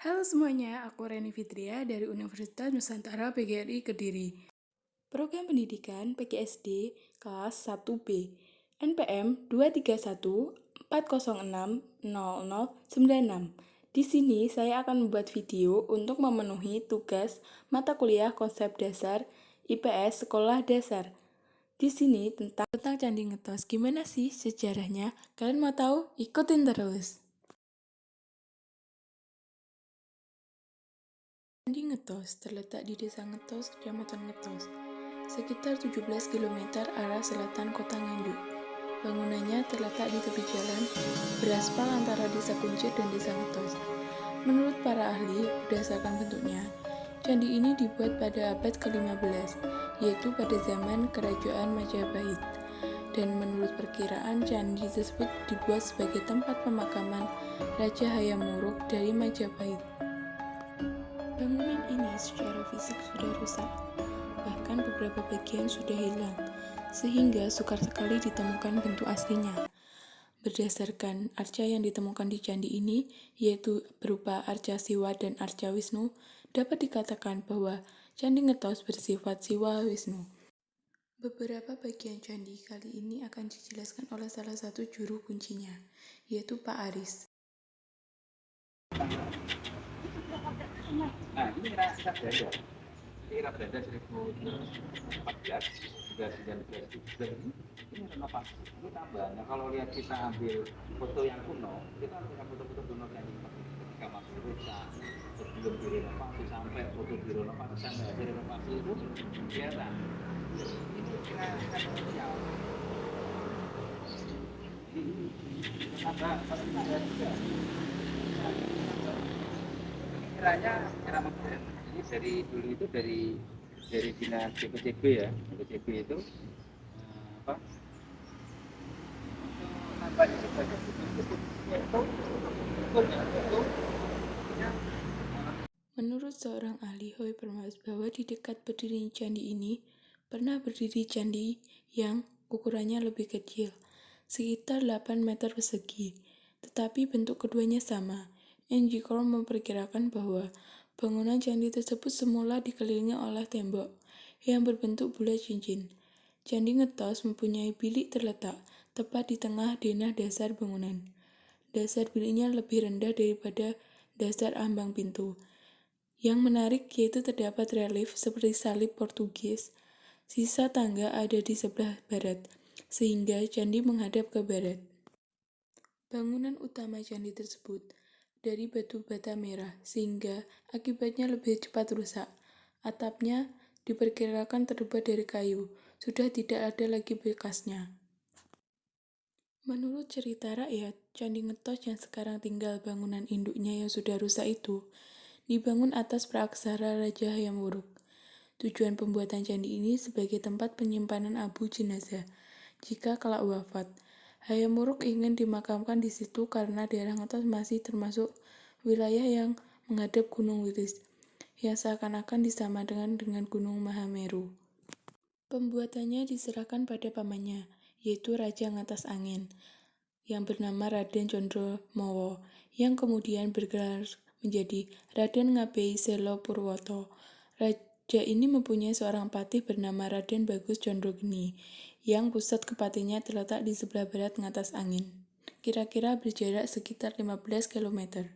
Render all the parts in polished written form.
Halo semuanya, aku Reni Fitria dari Universitas Nusantara PGRI Kediri. Program Pendidikan PGSD kelas 1B, NPM 23140600096. Di sini saya akan membuat video untuk memenuhi tugas mata kuliah konsep dasar IPS Sekolah Dasar. Di sini tentang Candi Ngetos. Gimana sih sejarahnya? Kalian mau tahu? Ikutin terus. Candi Ngetos terletak di Desa Ngetos, Kecamatan Ngetos, sekitar 17 km arah selatan Kota Nganjuk. Bangunannya terletak di tepi jalan beraspal antara Desa Kuncir dan Desa Ngetos. Menurut para ahli, berdasarkan bentuknya, candi ini dibuat pada abad ke-15, yaitu pada zaman Kerajaan Majapahit. Dan menurut perkiraan, candi tersebut dibuat sebagai tempat pemakaman Raja Hayam Wuruk dari Majapahit. Bangunan ini secara fisik sudah rusak, bahkan beberapa bagian sudah hilang, sehingga sukar sekali ditemukan bentuk aslinya. Berdasarkan arca yang ditemukan di candi ini, yaitu berupa arca Siwa dan arca Wisnu, dapat dikatakan bahwa Candi Ngetos bersifat Siwa Wisnu. Beberapa bagian candi kali ini akan dijelaskan oleh salah satu juru kuncinya, yaitu Pak Aris. Nah, ini kita belajar. Kita belajar 14 juga 19 ini renovasi. Ini tambahan. Nah, kalau lihat kita ambil foto yang kuno, kita lihat foto-foto kuno yang ketika masih rusak, sebelum direnovasi sampai foto direnovasi sampai hasil renovasi itu kelihatan. Ini kita sosial. Tambah, tapi ada juga. Kiranya era modern. Ini dari dulu itu dari dinas BPCB ya, BPCB itu apa? Nampaknya sebagai Menurut seorang ahli Hoi Permas bahwa di dekat berdiri candi ini pernah berdiri candi yang ukurannya lebih kecil, sekitar 8 meter persegi, tetapi bentuk keduanya sama. N.G. Kroll memperkirakan bahwa bangunan candi tersebut semula dikelilingi oleh tembok yang berbentuk bulat cincin. Candi Ngetos mempunyai bilik terletak tepat di tengah denah dasar bangunan. Dasar biliknya lebih rendah daripada dasar ambang pintu. Yang menarik yaitu terdapat relief seperti salib Portugis. Sisa tangga ada di sebelah barat, sehingga candi menghadap ke barat. Bangunan utama candi tersebut dari batu bata merah, sehingga akibatnya lebih cepat rusak. Atapnya diperkirakan terbuat dari kayu, sudah tidak ada lagi bekasnya. Menurut cerita rakyat, Candi Ngetos yang sekarang tinggal bangunan induknya yang sudah rusak itu dibangun atas praaksara Raja Hayam Wuruk. Tujuan pembuatan candi ini sebagai tempat penyimpanan abu jenazah jika kelak wafat. Hayam Wuruk ingin dimakamkan di situ karena daerah Ngetos masih termasuk wilayah yang menghadap Gunung Wiris, yang seakan-akan disamakan dengan Gunung Mahameru. Pembuatannya diserahkan pada pamannya, yaitu Raja Ngatas Angin, yang bernama Raden Condromowo, yang kemudian bergelar menjadi Raden Ngabei Selo Purwoto. Raja ini mempunyai seorang patih bernama Raden Bagus Condrogeni, yang pusat kepatinya terletak di sebelah barat Ngatas Angin, kira-kira berjarak sekitar 15 km.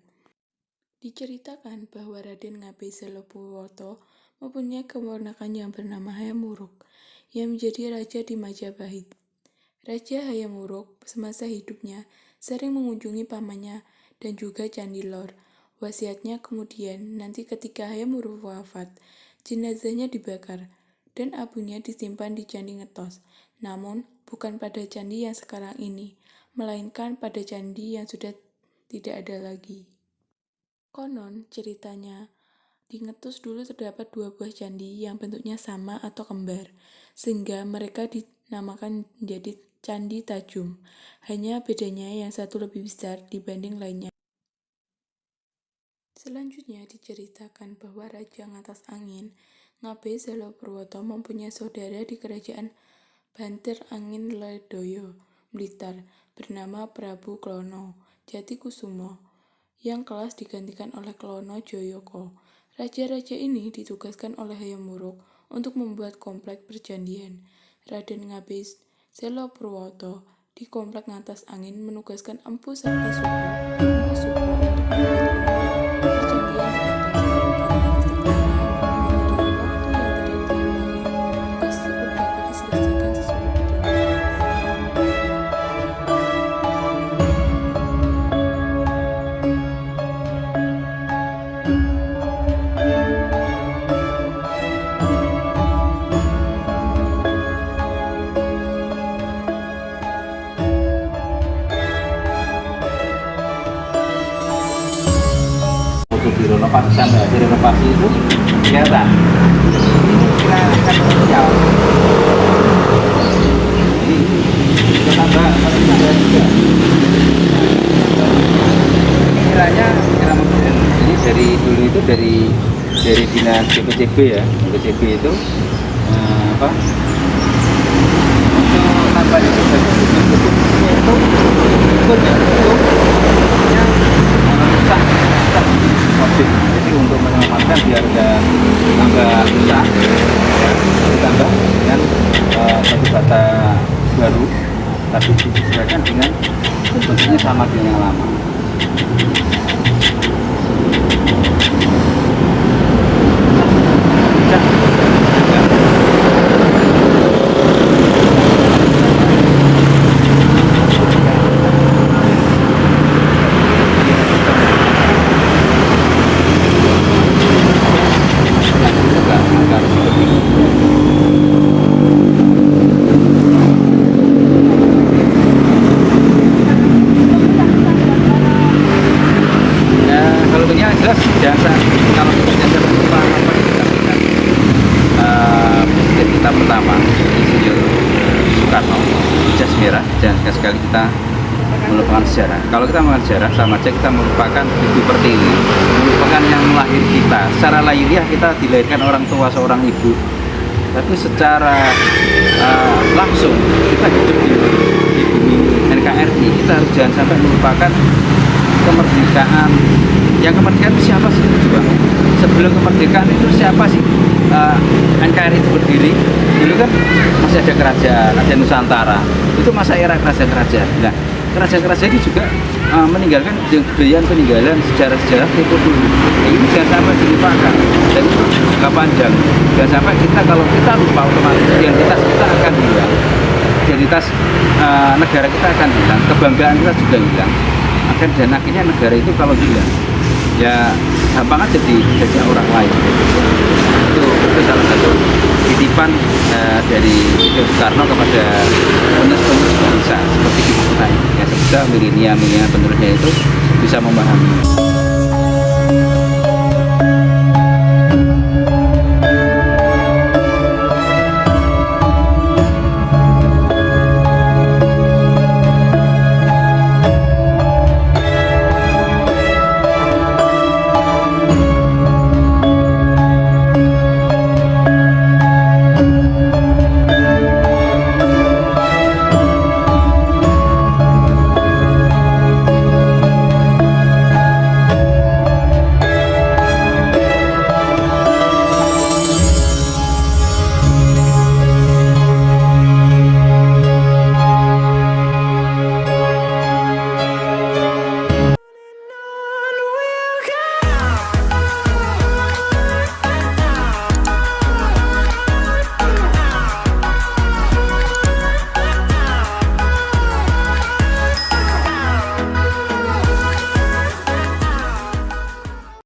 Diceritakan bahwa Raden Ngabei Selo Purwoto mempunyai keponakan yang bernama Hayam Wuruk, yang menjadi raja di Majapahit. Raja Hayam Wuruk semasa hidupnya sering mengunjungi pamannya dan juga Candi Lor. Wasiatnya kemudian nanti ketika Hayam Wuruk wafat, jenazahnya dibakar dan abunya disimpan di Candi Ngetos. Namun bukan pada candi yang sekarang ini, melainkan pada candi yang sudah tidak ada lagi. Konon ceritanya di Ngetos dulu terdapat 2 buah candi yang bentuknya sama atau kembar, sehingga mereka dinamakan menjadi Candi Tajum. Hanya bedanya yang satu lebih besar dibanding lainnya. Selanjutnya diceritakan bahwa Raja Ngatas Angin, Ngabei Selo Purwoto mempunyai saudara di kerajaan Banter Angin Ledoyo, Blitar, bernama Prabu Klono Jatikusumo, yang kelas digantikan oleh Klono Joyoko. Raja-raja ini ditugaskan oleh Hayam Wuruk untuk membuat komplek perjandian. Raden Ngabis Selo Purwoto di komplek Ngatas Angin menugaskan Empu Sakti Suko, Empu Suko untuk membuat komplek perjandian di atas. Karena kesaktiannya membutuhkan waktu yang tidak terlalu lama, tugas tersebut dapat diselesaikan sesuai petunjuk. Untuk direnovasi sampai hasil renovasi itu kelihatan kita akan sosial. Jadi kita tambah juga. Kiranya kira modern. Jadi dari dulu itu dari dinas BPCB ya, BPCB itu apa? Untuk nambah itu itu rusak mobil. Jadi untuk menyelamatkan biar nggak tambah rusak, ya, ditambah dengan batu bata baru, tapi disesuaikan dengan bentuknya sama dengan yang lama. Jelas jasa kalau kita jasa pertama presiden kita pertama Insinyur Soekarno, jas merah, dan sekali kita melupakan sejarah. Kalau kita melupakan sejarah sama aja kita melupakan Ibu Pertiwi, melupakan yang melahirkan kita. Secara lahiriah kita dilahirkan orang tua seorang ibu, tapi secara langsung kita hidup di bumi NKRI. Kita harus jangan sampai melupakan kemerdekaan. Yang kemerdekaan itu siapa sih? Coba. Sebelum kemerdekaan itu siapa sih NKRI itu berdiri? Dulu kan masih ada kerajaan, ada Nusantara. Itu masa era kerajaan-kerajaan. Nah, kerajaan-kerajaan ini juga meninggalkan peninggalan sejarah-sejarah tempo dulu. Nah, ini jangan sampai dilupakan. Dan itu jangka panjang. Jangan sampai kita, kalau kita lupa, otomatis identitas kita akan hilang. Identitas negara kita akan hilang. Kebanggaan kita juga hilang. Dan akhirnya negara itu kalau hilang, ya gampang aja dijajah orang lain. Itu salah satu titipan dari Soekarno kepada penerus-penerus bangsa seperti kita ini. Ya semoga milenial penerusnya itu bisa memahami.